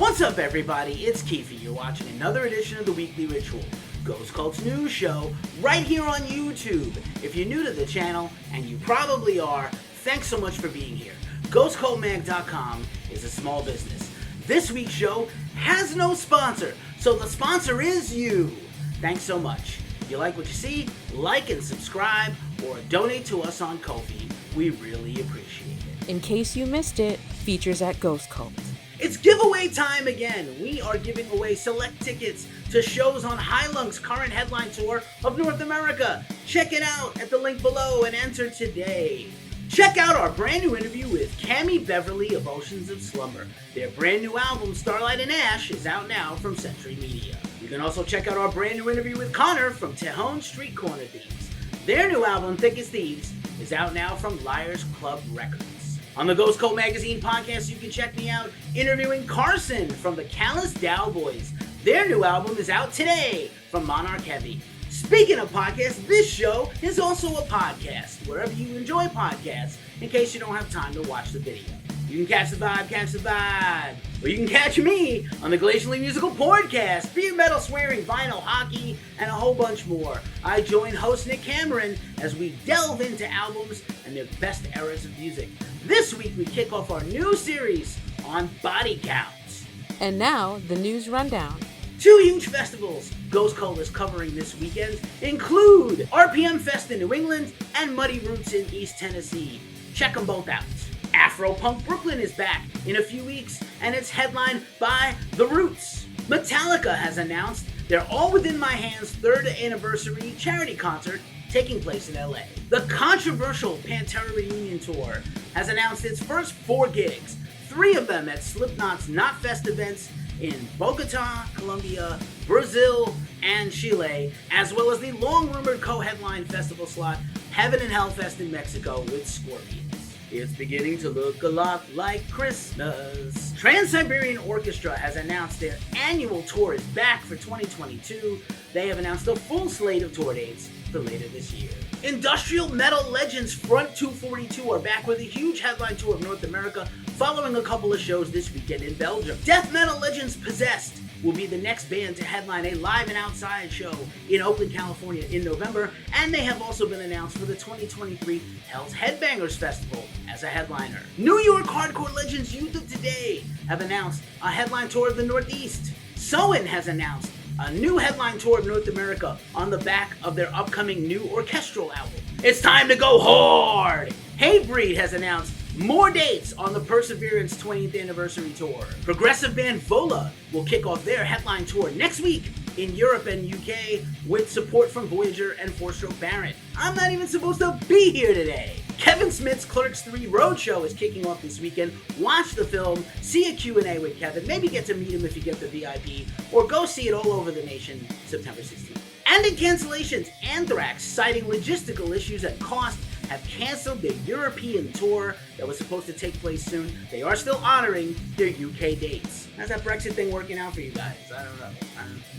What's up, everybody? It's Keefe. You're watching another edition of the Weekly Ritual, Ghost Cult's news show, right here on YouTube. If you're new to the channel, and you probably are, thanks so much for being here. GhostCultMag.com is a small business. This week's show has no sponsor, so the sponsor is you. Thanks so much. If you like what you see, like and subscribe, or donate to us on Ko-fi. We really appreciate it. In case you missed it, features at Ghost Cult. It's giveaway time again. We are giving away select tickets to shows on Heilung's current headline tour of North America. Check it out at the link below and enter today. Check out our brand new interview with Cammie Beverly of Oceans of Slumber. Their brand new album, Starlight and Ash, is out now from Century Media. You can also check out our brand new interview with Connor from Tejon Street Corner Thieves. Their new album, Thick as Thieves, is out now from Liars Club Records. On the Ghost Cult Magazine podcast, you can check me out interviewing Carson from the Callous Daoboys. Their new album is out today from Monarch Heavy. Speaking of podcasts, this show is also a podcast, wherever you enjoy podcasts, in case you don't have time to watch the video. You can catch the vibe. Or you can catch me on the glacially musical Pouredcast, beer, metal, swearing, vinyl, hockey, and a whole bunch more. I join host Nick Cameron as we delve into albums and their best eras of music. This week we kick off our new series on body counts. And now, the news rundown. Two huge festivals Ghost Cult is covering this weekend include RPM Fest in New England and Muddy Roots in East Tennessee. Check them both out. Afro-Punk Brooklyn is back in a few weeks, and it's headlined by The Roots. Metallica has announced their All Within My Hands 3rd anniversary charity concert taking place in LA. The controversial Pantera Reunion Tour has announced its first 4 gigs, 3 of them at Slipknot's Knotfest events in Bogota, Colombia, Brazil, and Chile, as well as the long-rumored co-headline festival slot Heaven and Hell Fest in Mexico with Scorpions. It's beginning to look a lot like Christmas. Trans-Siberian Orchestra has announced their annual tour is back for 2022. They have announced a full slate of tour dates for later this year. Industrial metal legends Front 242 are back with a huge headline tour of North America following a couple of shows this weekend in Belgium. Death metal legends Possessed will be the next band to headline a live and outside show in Oakland, California in November, and they have also been announced for the 2023 Hell's Headbangers Festival as a headliner. New York hardcore legends Youth of Today have announced a headline tour of the Northeast. Soen has announced a new headline tour of North America on the back of their upcoming new orchestral album. It's time to go hard! Hatebreed has announced more dates on the Perseverance 20th anniversary tour. Progressive band Vola will kick off their headline tour next week in Europe and UK with support from Voyager and 4-Stroke Baron. I'm not even supposed to be here today. Kevin Smith's Clerks 3 Roadshow is kicking off this weekend. Watch the film, see a Q&A with Kevin, maybe get to meet him if you get the VIP, or go see it all over the nation September 16th. And in cancellations, Anthrax, citing logistical issues and cost, have canceled their European tour that was supposed to take place soon. They are still honoring their UK dates. How's that Brexit thing working out for you guys? I don't know.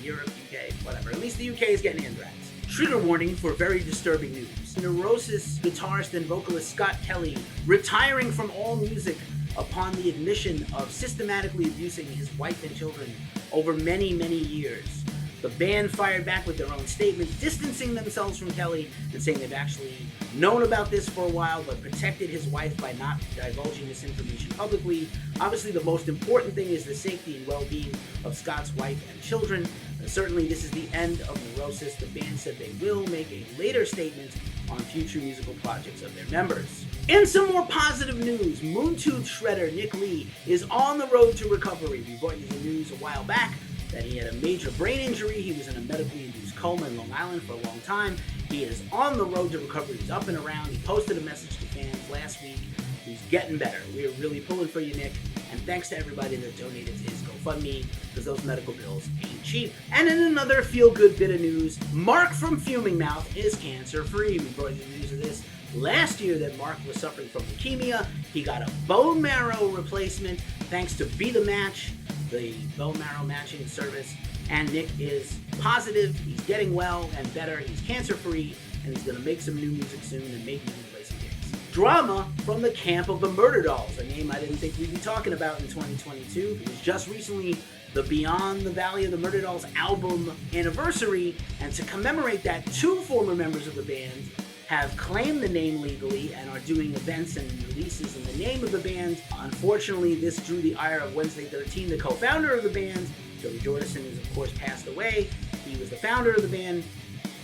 Europe, UK, whatever. At least the UK is getting Anthrax. Trigger warning for very disturbing news. Neurosis guitarist and vocalist Scott Kelly retiring from all music upon the admission of systematically abusing his wife and children over many, many years. The band fired back with their own statement, distancing themselves from Kelly and saying they've actually known about this for a while, but protected his wife by not divulging this information publicly. Obviously, the most important thing is the safety and well-being of Scott's wife and children. Certainly, this is the end of Neurosis. The band said they will make a later statement on future musical projects of their members. In some more positive news, Moontooth shredder Nick Lee is on the road to recovery. We brought you the news a while back that he had a major brain injury. He was in a medically induced coma in Long Island for a long time. He is on the road to recovery. He's up and around. He posted a message to fans last week. He's getting better. We are really pulling for you, Nick. And thanks to everybody that donated to his GoFundMe, because those medical bills ain't cheap. And in another feel-good bit of news, Mark from Fuming Mouth is cancer-free. We brought you the news of this last year that Mark was suffering from leukemia. He got a bone marrow replacement thanks to Be The Match, the bone marrow matching service, and Nick is positive, he's getting well and better, he's cancer-free, and he's going to make some new music soon and maybe even play some gigs. Drama from the camp of the Murder Dolls, a name I didn't think we'd be talking about in 2022. It was just recently the Beyond the Valley of the Murder Dolls album anniversary, and to commemorate that, 2 former members of the band have claimed the name legally and are doing events and releases in the name of the band. Unfortunately, this drew the ire of Wednesday 13, the co-founder of the band. Joey Jordison has, of course, passed away. He was the founder of the band.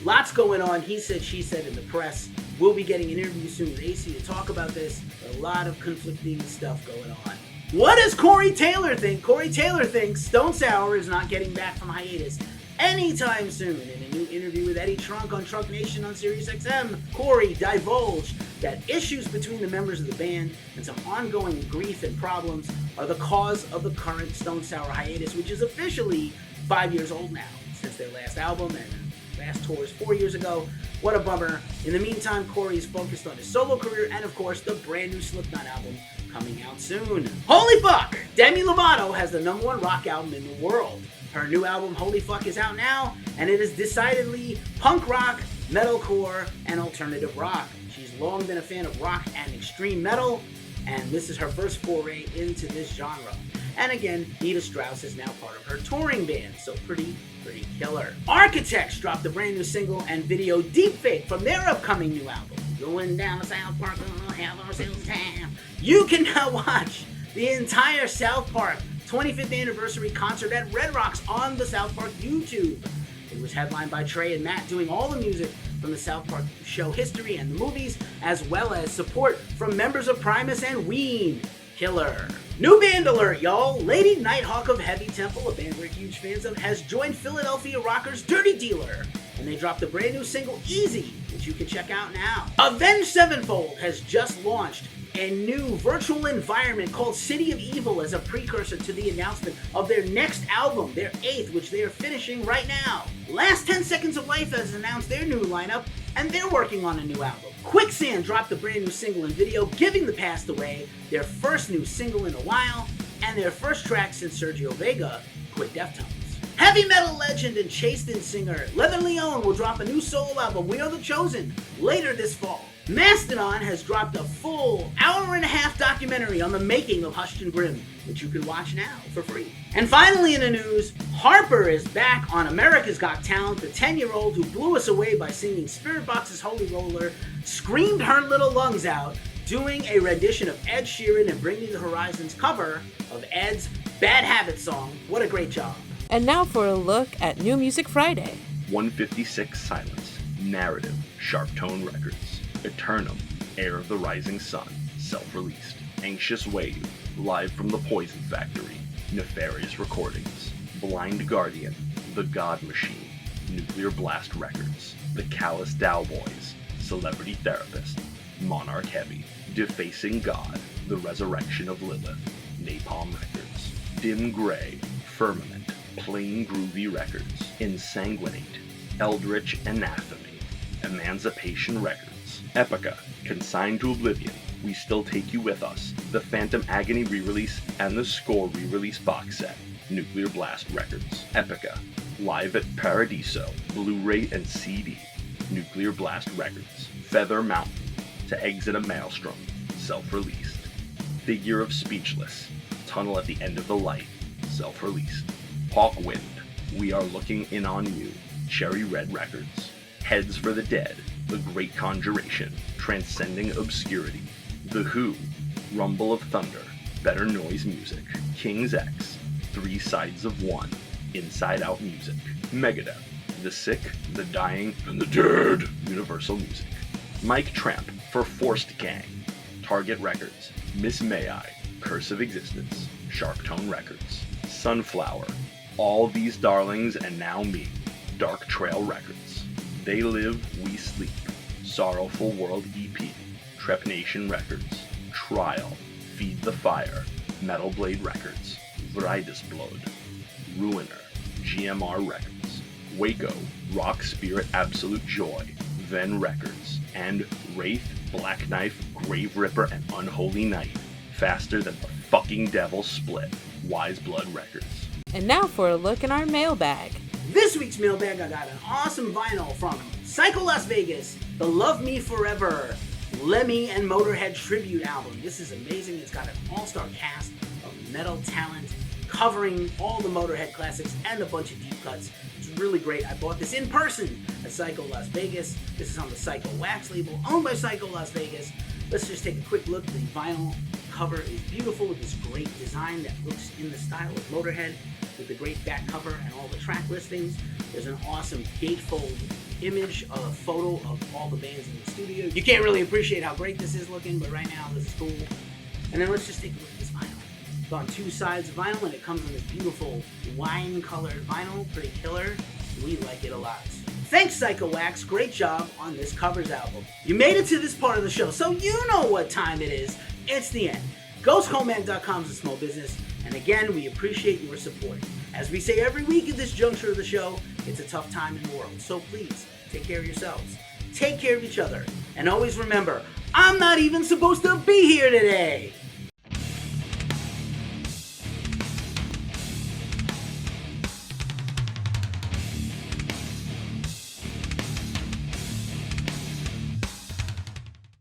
Lots going on, he said, she said in the press. We'll be getting an interview soon with AC to talk about this. A lot of conflicting stuff going on. What does Corey Taylor think? Corey Taylor thinks Stone Sour is not getting back from hiatus anytime soon. In a new interview with Eddie Trunk on Trunk Nation on SiriusXM, Corey divulged that issues between the members of the band and some ongoing grief and problems are the cause of the current Stone Sour hiatus, which is officially 5 years old now since their last album, and last tour was 4 years ago. What a bummer. In the meantime, Corey is focused on his solo career and, of course, the brand new Slipknot album coming out soon. Holy fuck! Demi Lovato has the #1 rock album in the world. Her new album, Holy Fuck, is out now, and it is decidedly punk rock, metalcore, and alternative rock. She's long been a fan of rock and extreme metal, and this is her first foray into this genre. And again, Nita Strauss is now part of her touring band, so pretty killer. Architects dropped a brand new single and video Deepfake from their upcoming new album. Going down to South Park, we'll have ourselves time. You can now watch the entire South Park 25th anniversary concert at Red Rocks on the South Park YouTube. It was headlined by Trey and Matt doing all the music from the South Park show history and the movies, as well as support from members of Primus and Ween. Killer. New band alert, y'all. Lady Nighthawk of Heavy Temple, a band we're huge fans of, has joined Philadelphia rockers Dirty Dealer, and they dropped a brand new single, Easy, which you can check out now. Avenged Sevenfold has just launched a new virtual environment called City of Evil as a precursor to the announcement of their next album, their 8th, which they are finishing right now. Last 10 Seconds of Life has announced their new lineup, and they're working on a new album. Quicksand dropped a brand new single and video, Giving the Past Away, their first new single in a while, and their first track since Sergio Vega quit Deftones. Heavy metal legend and Chased-In singer Leather Leone will drop a new solo album, We Are the Chosen, later this fall. Mastodon has dropped a full hour-and-a-half documentary on the making of Hushed and Grim, which you can watch now for free. And finally in the news, Harper is back on America's Got Talent. The 10-year-old who blew us away by singing Spirit Box's Holy Roller screamed her little lungs out doing a rendition of Ed Sheeran and Bring Me the Horizon's cover of Ed's Bad Habits song. What a great job. And now for a look at New Music Friday. 156 Silence, Narrative, Sharp Tone Records. Eternum, Heir of the Rising Sun, self-released. Anxious Wave, live from the Poison Factory. Nefarious Recordings. Blind Guardian, The God Machine, Nuclear Blast Records. The Callous Daoboys, Celebrity Therapist. Monarch Heavy, Defacing God, The Resurrection of Lilith. Napalm Records. Dim Gray, Firmament, Plain Groovy Records. Insanguinate, Eldritch Anathemy, Emancipation Records. Epica, Consigned to Oblivion, We Still Take You With Us, the Phantom Agony re-release, and the Score re-release box set. Nuclear Blast Records. Epica, Live at Paradiso, Blu-ray and CD. Nuclear Blast Records. Feather Mountain, To Exit a Maelstrom, self-released. Figure of Speechless, Tunnel at the End of the Light, self-released. Hawkwind, We Are Looking In on You, Cherry Red Records. Heads for the Dead, The Great Conjuration, Transcending Obscurity. The Who, Rumble of Thunder, Better Noise Music. King's X, Three Sides of One, Inside Out Music. Megadeth, The Sick, The Dying, and the Dead, Universal Music. Mike Tramp, For Forced Gang, Target Records. Miss May I, Curse of Existence, Sharp Tone Records. Sunflower, All These Darlings and Now Me, Dark Trail Records. They Live, We Sleep, Sorrowful World EP, Trepnation Records. Trial, Feed the Fire, Metal Blade Records. Vridesblod, Ruiner, GMR Records. Waco, Rock Spirit Absolute Joy, Ven Records. And Wraith, Black Knife, Grave Ripper, and Unholy Night, Faster Than the Fucking Devil Split, Wise Blood Records. And now for a look in our mailbag. This week's mailbag, I got an awesome vinyl from Psycho Las Vegas, the Love Me Forever Lemmy and Motorhead tribute album. This is amazing. It's got an all-star cast of metal talent covering all the Motorhead classics and a bunch of deep cuts. It's really great. I bought this in person at Psycho Las Vegas. This is on the Psycho Wax label, owned by Psycho Las Vegas. Let's just take a quick look. The vinyl cover is beautiful with this great design that looks in the style of Motorhead, with the great back cover and all the track listings. There's an awesome gatefold image, a photo of all the bands in the studio. You can't really appreciate how great this is looking, but right now this is cool. And then let's just take a look at this vinyl. It's on two sides of vinyl, and it comes in this beautiful wine-colored vinyl. Pretty killer. We like it a lot. Thanks, Psycho Wax. Great job on this covers album. You made it to this part of the show, so you know what time it is. It's the end. GhostCommand.com is a small business, and again, we appreciate your support. As we say every week at this juncture of the show, it's a tough time in the world, so please, take care of yourselves, take care of each other, and always remember, I'm not even supposed to be here today!